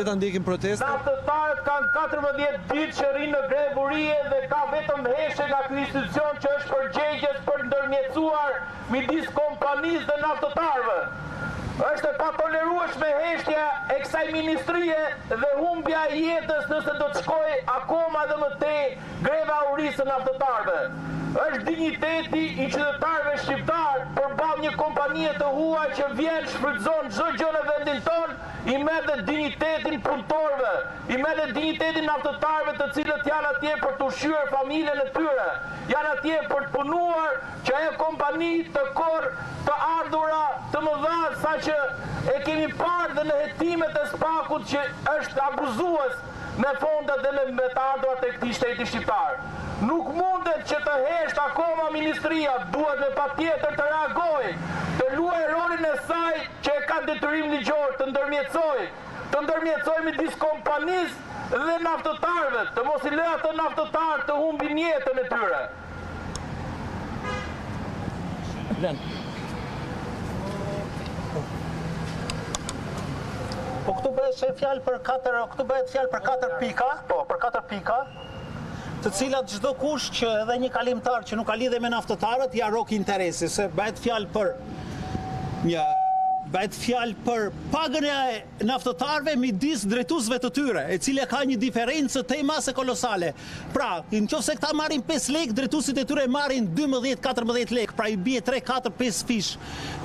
Ta ndjekin protesta. Naftëtarët kanë 14 ditë që rinë në grevurie dhe ka vetëm heshe nga ky institucion që është përgjegjës për ndërmjetësuar midis kompanisë dhe naftëtarëve. Është e patolerueshme heshtja e kësaj ministrie dhe humbja e jetës nëse do të shkojë akoma dhe më tej greva urisë e naftëtarëve. Është dinjiteti i qytetarëve shqiptar përballë një kompanie të huaj që vjen shfrytëzon çdo gjë në vendin ton, i merr dhe dinjitetin punëtorëve, i merr dhe dinjitetin naftëtarëve të cilët janë atje për të ushqyer familjen e tyre, janë atje për të punuar që ajo kompani të korr të ardhura të mëdha saqë e kemi parë dhe në hetimet e Spakut që është abuzues me fondet dhe me të ardhurat e këtij shteti shqiptar. Nuk mundet që të hesht akoma ministria, duhet me patjetër të reagojë, të luajë rolin e saj që e ka detyrim ligjor të ndërmjetësoj midis kompanisë dhe naftëtarëve, të mos i lë ato naftëtarë të humbin jetën e tyre. Po këtu bëhet fjalë për 4 pika, për 4 pika, të cilat çdo kush që edhe një kalimtar që nuk ka lidhje me naftëtarët ja rok interesi, se bëhet fjalë për pagën e naftëtarëve midis drejtuesve të tyre, e cila ka një diferencë temase kolosale. Pra, nëse këta marrin 5 lekë, drejtuesit e tyre marrin 12-14 lekë, pra i bie 3-4-5 fish.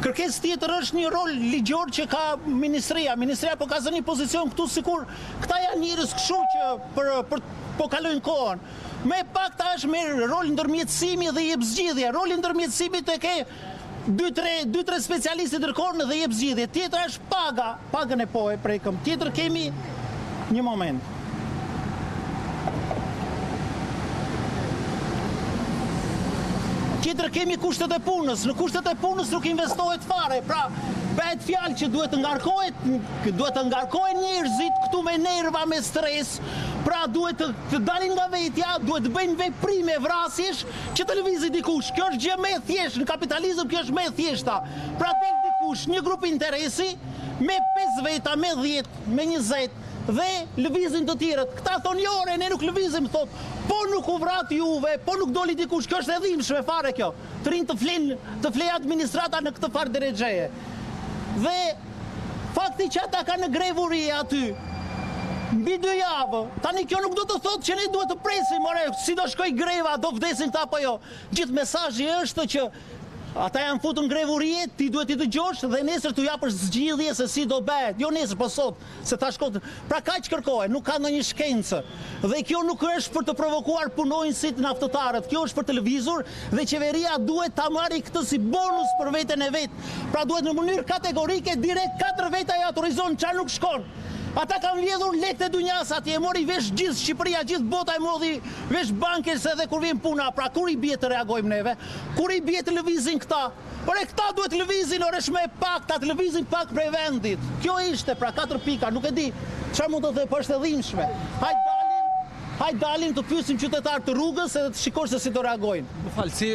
Kërkesë tjetër është një rol ligjor që ka ministria. Ministria po ka zënë një pozicion këtu sikur këta janë njerëz kështu që po kalojnë kohën. Me pakta është me rol ndërmjetësimi dhe jep zgjidhje. Roli ndërmjetësimit e ke 2-3 specialistë ndërkohë dhe jep zgjidhje. Tjetra është pagën e po e prekëm. Tjetër kemi një moment. Tjetër kemi kushtet e punës. Në kushtet e punës nuk investohet fare. Pra, bëhet fjalë që duhet të ngarkohen njerëzit këtu me nerva, me stres. Pra duhet të dalin nga vetja, duhet të bëjnë veprime vrasjesh që të lëvizin dikush. Kjo është gjë më e thjeshtë, në kapitalizëm kjo është më e thjeshta. Pra del dikush, një grup interesi me 5 veta, me 10, me 20 dhe lëvizin të tjerët. Këta thonë jore, ne nuk lëvizim, thot, po nuk u vrat juve, po nuk doli dikush. Kjo është e dhimbshme fare kjo. Të rinë të flej administrata në këtë farë drejtxeje. Dhe fakti që ata ka në grevuri aty mbi 2 javë, tani kjo nuk do të thotë që ne duhet të presim, si do shkoj greva, do vdesin këta apo jo. Gjithë mesazhi është që ata janë futur në grevurie, ti duhet i dëgjosh dhe nesër t'u japësh zgjidhje se si do bëhet. Jo nesër, po sot, se ta shkon. Pra kaq kërkohet, nuk ka ndonjë shkencë. Dhe kjo nuk është për të provokuar punonjësit naftëtarët, kjo është për të lëvizur dhe qeveria duhet ta marrë këtë si bonus për veten e vet. Pra duhet në mënyrë kategorike direkt 4 veta i autorizon çfarë nuk shkon. Ata kanë vjedhur lekët e dunjas atje, e mori vesh gjithë Shqipëria, gjithë bota e mori vesh bankes edhe kur vjen puna. Pra kur i bie të reagojmë neve? Kur i bie të lëvizin këta? Por e këta duhet të lëvizin, ore shme pak, ta të lëvizin pak prej vendit. Kjo ishte, pra 4 pika, nuk e di çfarë mund të thë, po është e dhimbshme. Hajde dalim të pyesim qytetarët të rrugës edhe të shikosh se si do reagojnë. Më falë, si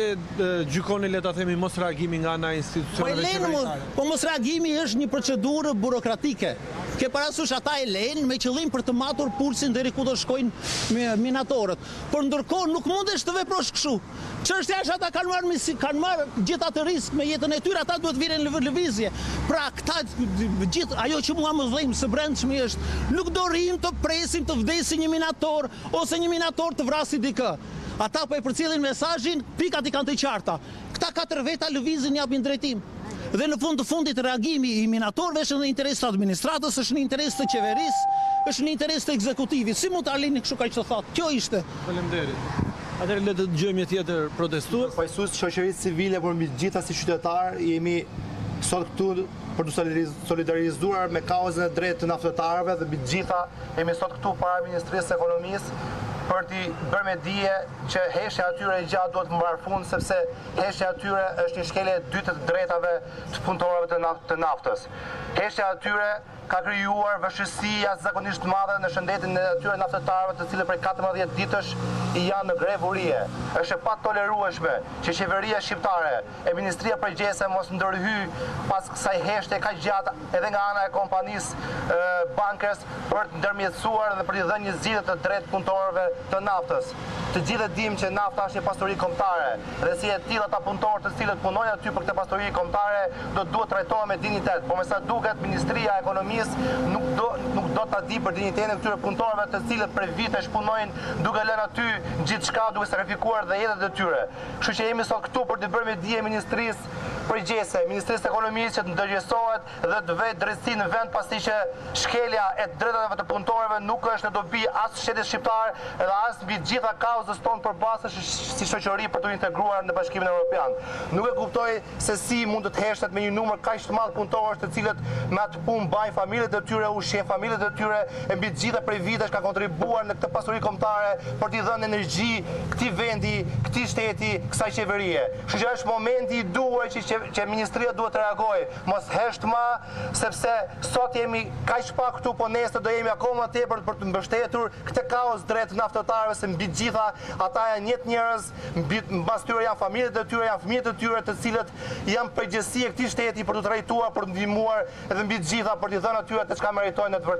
gjykoni le ta themi mos reagimi nga ana institucioneve qeveritare? Po mos reagimi është një procedurë burokratike. Ke parasysh ata e lejnë me qëllim për të matur pulsin deri ku do shkojnë minatorët. Por ndërkohë nuk mundesh të veprosh kështu. Çështja është ata kanë marrë gjithë atë risk me jetën e tyre, ata duhet viren në lëvizje. Pra këta gjithë ajo që mua më vëllëm së brendshmi është, nuk do rrim të presim të vdesi një minator ose një minator të vrasi dikë. Ata po e përcjellin mesazhin, pikat i kanë të qarta. Këta 4 veta lëvizin japin drejtim. Dhe në fund të fundit reagimi i minatorëve është në interes të administratës, është në interes të qeverisë, është në interes të ekzekutivit. Si mund të arlini kështu kaq të thatë? Kjo ishte. Faleminderit. Atëherë le të dëgjojmë një tjetër protestues. Pajisues të shoqërisë civile, por mbi gjitha si qytetar, jemi sot këtu për të solidarizuar me kauzën e drejtë të naftëtarëve dhe mbi gjitha jemi sot këtu para Ministrisë së Ekonomisë për t'i bërë me dije që heshtja atyre i gjatë duhet mbar fund, sepse heshtja atyre është një shkelje e dytë të drejtave të punëtorëve të naftës. Heshtja atyre ka krijuar vështirësi jashtëzakonisht të madhe në shëndetin e atyre naftëtarëve, të cilët prej 14 ditësh i janë në grevurie. Është e patolerueshme që qeveria shqiptare e Ministria Përgjithëse mos ndërhy pas kësaj heshtje kaq gjatë edhe nga ana e kompanisë bankers për të ndërmjetësuar dhe për t'i dhënë një zgjidhje të drejtë punëtorëve të naftës. Të gjithë dimë që nafta është një pasuri kombëtare dhe si e tillë ata punëtorë të cilët punojnë aty për këtë pasuri kombëtare duhet trajtohen me dinjitet. Por me sa duket Ministria e Ekonomisë nuk do ta di për dinjitetin e këtyre punëtorëve të cilët për vitesh punojnë duke lënë aty gjithçka, duke sakrifikuar dhe jetët e tyre. Kështu që jemi sot këtu për të bërë me dije Ministrisë Përgjithëse, Ministrisë së Ekonomisë që të ndërgjegjësohet dhe të vë drejtësi në vend pasi që shkelja e drejtave të punëtorëve nuk është në dobi as shtetit shqiptar dhe as mbi gjitha kauzës tonë përballëse si shoqëri për të integruar në Bashkimin Evropian. Nuk e kuptoj se si mund të heshtet me një numër kaq të madh punëtorësh të cilët me atë punë bajnë familjet e tyre, ushqejnë familjet e tyre, e mbi gjitha prej vitesh kanë kontribuar në këtë pasuri kombëtare për t'i dhënë energji këtij vendi, këtij shteti, kësaj qeverie. Kështu që është momenti i duhur që ministria duhet të reagojë, mos hesht më, sepse sot jemi kaq pak këtu, po nesër do jemi akoma tepër për të mbështetur këtë kaos drejt naftëtarëve, se mbi gjitha ata janë jetë njerëz, mbas tyre janë familjet e tyre, janë fëmijët e tyre të cilët janë përgjegjësi e këtij shteti për të trajtuar, për të ndihmuar edhe mbi gjitha për t'i dhënë atyre atë çka meritojnë në të vërtetë.